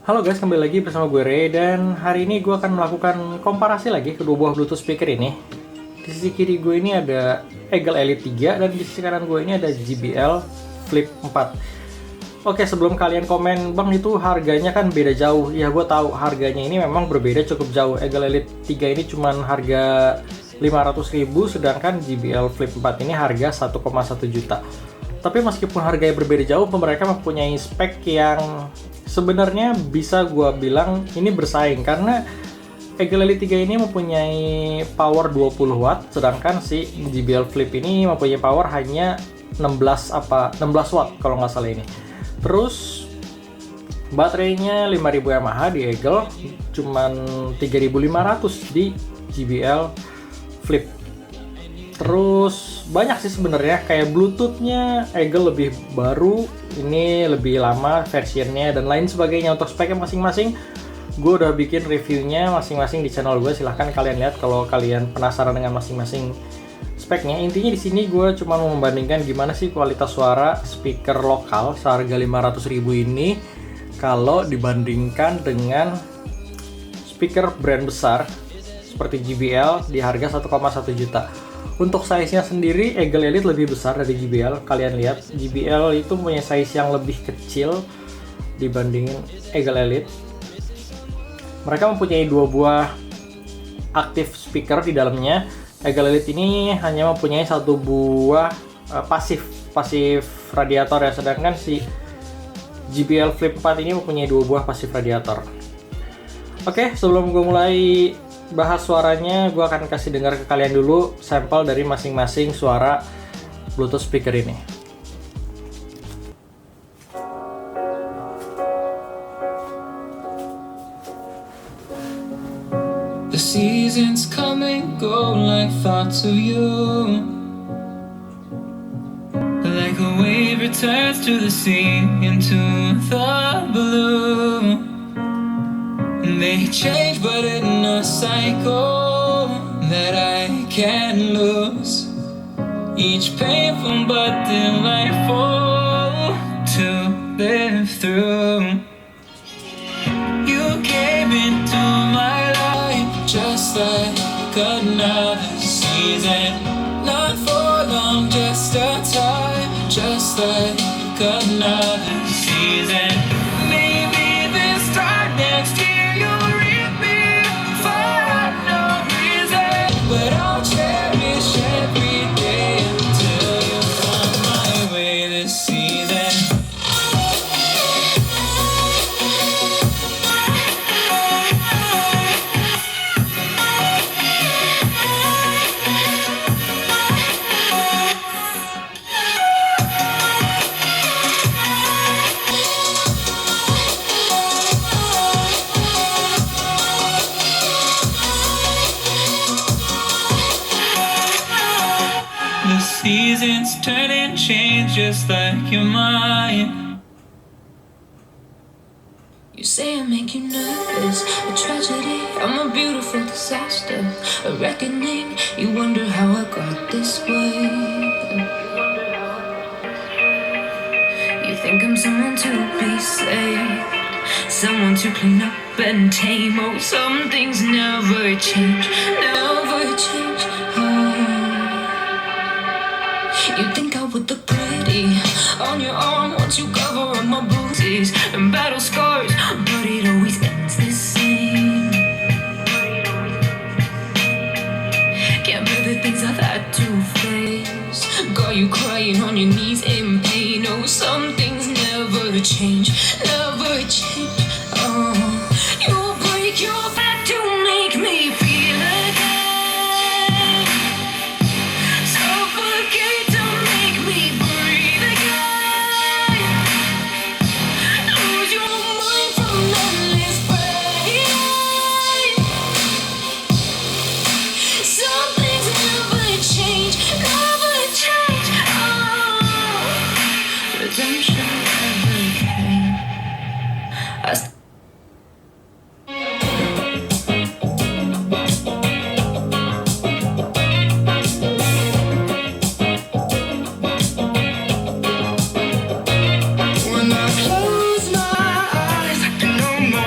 Halo guys, kembali lagi bersama gue Ray, dan hari ini gue akan melakukan komparasi lagi kedua buah Bluetooth speaker ini. Di sisi kiri gue ini ada Eagle Elite 3 dan di sisi kanan gue ini ada JBL Flip 4. Oke, sebelum kalian komen, bang itu harganya kan beda jauh. Ya gue tahu harganya ini memang berbeda cukup jauh. Eagle Elite 3 ini cuman harga 500.000, sedangkan JBL Flip 4 ini harga 1,1 juta. Tapi meskipun harganya berbeda jauh, mereka mempunyai spek yang sebenarnya bisa gue bilang ini bersaing, karena Eagle Elite 3 ini mempunyai power 20 watt, sedangkan si JBL Flip ini mempunyai power hanya 16 watt kalau nggak salah ini. Terus baterainya 5000 mAh di Eagle, cuman 3500 di JBL Flip. Terus banyak sih sebenarnya, kayak Bluetooth-nya Eagle lebih baru, ini lebih lama versionnya dan lain sebagainya. Untuk speknya masing-masing gue udah bikin reviewnya masing-masing di channel gue, silahkan kalian lihat kalau kalian penasaran dengan masing-masing speknya. Intinya di sini gue cuma mau membandingkan gimana sih kualitas suara speaker lokal seharga 500.000 ini kalau dibandingkan dengan speaker brand besar seperti JBL di harga 1,1 juta. Untuk size-nya sendiri, Eagle Elite lebih besar dari JBL. Kalian lihat, JBL itu punya size yang lebih kecil dibandingin Eagle Elite. Mereka mempunyai dua buah active speaker di dalamnya. Eagle Elite ini hanya mempunyai satu buah pasif radiator ya, sedangkan si JBL Flip 4 ini mempunyai dua buah pasif radiator. Oke, sebelum gue mulai bahas suaranya, gue akan kasih dengar ke kalian dulu sampel dari masing-masing suara Bluetooth speaker ini. The seasons come and go like thoughts of you. Like a wave returns to the sea into the blue. They change but in a cycle that I can't lose. Each painful but delightful to live through. You came into my life just like another season. Not for long, just a time, just like another season. Maybe this time next year but I'll cherish every day until you find my way this season. The seasons turn and change just like your mind. You say I make you nervous, a tragedy, I'm a beautiful disaster, a reckoning, you wonder how I got this way. You think I'm someone to be saved, someone to clean up and tame. Oh, some things never change, never change. You think I would look pretty on your arm once you cover up my bruises and battle scars, but it always ends the same. Can't bear the things I've had to face. Got you crying on your knees in pain. Oh, some things never change, never change. Oh, you break your back to make me feel again. Suffocate to make me breathe again. Lose your mind from endless pain. Some things never change, never change. Oh, redemption never came. I When I close my eyes, I know my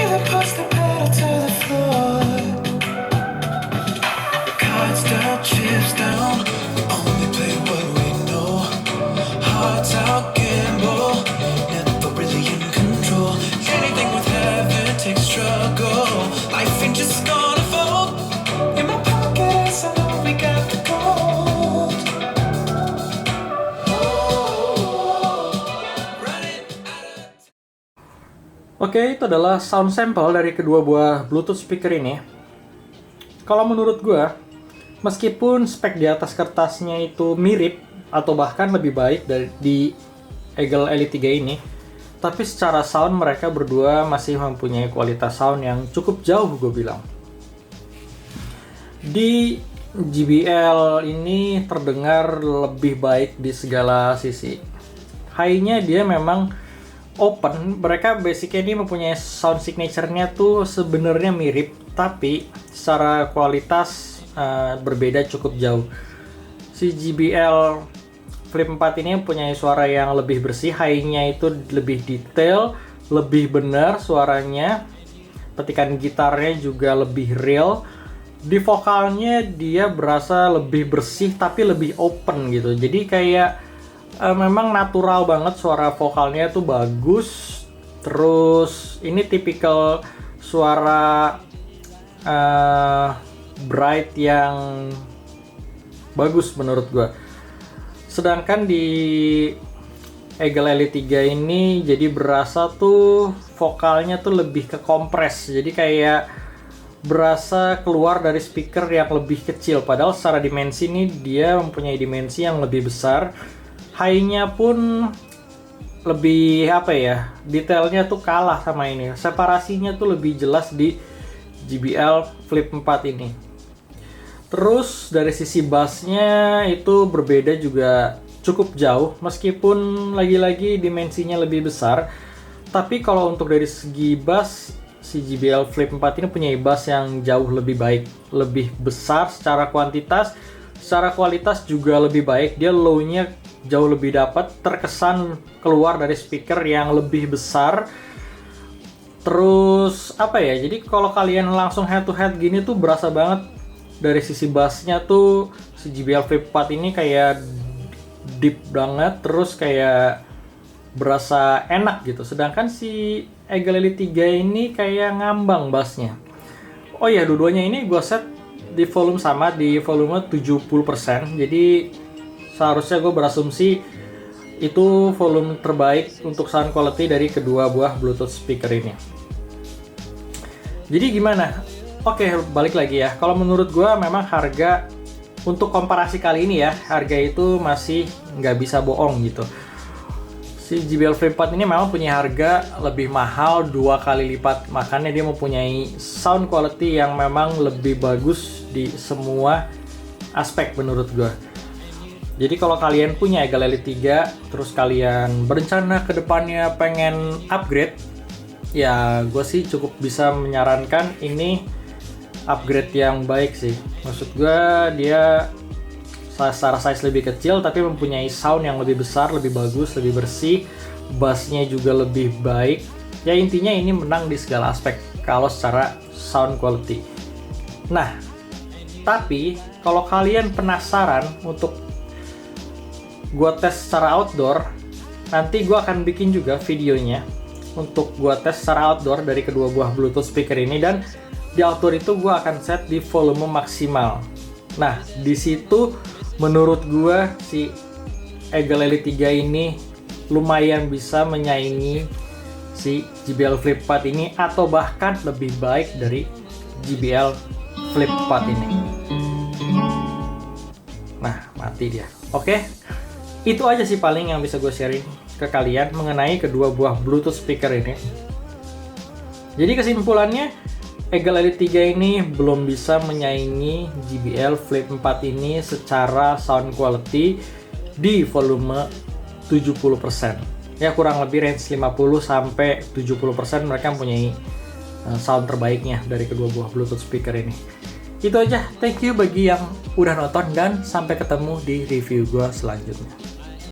that puts the pedal to the floor. Cards down, chips down. We only play what we know. Hearts out, gamble. Never really in control. Anything with heaven takes struggle. Life ain't just gonna fold. In my pockets, I know we got the gold. Running out of Oke, itu adalah sound sample dari kedua buah Bluetooth speaker ini. Kalau menurut gua, meskipun spek di atas kertasnya itu mirip atau bahkan lebih baik dari di Eagle Elite 3 ini, tapi secara sound mereka berdua masih mempunyai kualitas sound yang cukup jauh, gue bilang. Di JBL ini terdengar lebih baik di segala sisi. High-nya dia memang open, mereka basicnya ini mempunyai sound signature-nya tuh sebenarnya mirip, tapi secara kualitas berbeda cukup jauh. Si JBL Flip 4 ini mempunyai suara yang lebih bersih, high-nya itu lebih detail, lebih benar suaranya, petikan gitarnya juga lebih real. Di vokalnya dia berasa lebih bersih tapi lebih open gitu, jadi kayak memang natural banget suara vokalnya tuh bagus. Terus ini tipikal suara bright yang bagus menurut gua. Sedangkan di Eagle Elite 3 ini jadi berasa tuh vokalnya tuh lebih ke kompres. Jadi kayak berasa keluar dari speaker yang lebih kecil, padahal secara dimensi nih dia mempunyai dimensi yang lebih besar. High-nya pun lebih detailnya tuh kalah sama ini. Separasinya tuh lebih jelas di JBL Flip 4 ini. Terus dari sisi bassnya itu berbeda juga cukup jauh, meskipun lagi-lagi dimensinya lebih besar. Tapi kalau untuk dari segi bass, si JBL Flip 4 ini punya bass yang jauh lebih baik, lebih besar secara kuantitas, secara kualitas juga lebih baik. Dia low-nya jauh lebih dapat, terkesan keluar dari speaker yang lebih besar. Terus jadi kalau kalian langsung head to head gini tuh berasa banget dari sisi bassnya tuh si JBL Flip 4 ini kayak deep banget, terus kayak berasa enak gitu. Sedangkan si Eagle Elite 3 ini kayak ngambang bassnya. Oh iya, dua-duanya ini gue set di volume sama, di volume 70%. Jadi seharusnya gue berasumsi itu volume terbaik untuk sound quality dari kedua buah Bluetooth speaker ini. Jadi gimana? Oke, balik lagi ya. Kalau menurut gue memang harga untuk komparasi kali ini ya, harga itu masih nggak bisa bohong gitu. Si JBL Flip 4 ini memang punya harga lebih mahal 2 kali lipat, makanya dia mempunyai sound quality yang memang lebih bagus di semua aspek menurut gue. Jadi kalau kalian punya Eagle Elite 3, terus kalian berencana ke depannya pengen upgrade, ya gue sih cukup bisa menyarankan ini upgrade yang baik sih. Maksud gue dia secara size lebih kecil tapi mempunyai sound yang lebih besar, lebih bagus, lebih bersih, bassnya juga lebih baik. Ya intinya ini menang di segala aspek kalau secara sound quality. Nah, tapi kalau kalian penasaran untuk gua tes secara outdoor, nanti gua akan bikin juga videonya untuk gua tes secara outdoor dari kedua buah Bluetooth speaker ini, dan di outdoor itu gua akan set di volume maksimal. Nah, di situ menurut gua si Eagle Elite 3 ini lumayan bisa menyaingi si JBL Flip 4 ini, atau bahkan lebih baik dari JBL Flip 4 ini. Nah, mati dia. Oke, itu aja sih paling yang bisa gue sharing ke kalian mengenai kedua buah Bluetooth speaker ini. Jadi kesimpulannya, Eagle Elite 3 ini belum bisa menyaingi JBL Flip 4 ini secara sound quality di volume 70%. Ya kurang lebih range 50-70% mereka mempunyai sound terbaiknya dari kedua buah Bluetooth speaker ini. Itu aja, thank you bagi yang udah nonton dan sampai ketemu di review gua selanjutnya.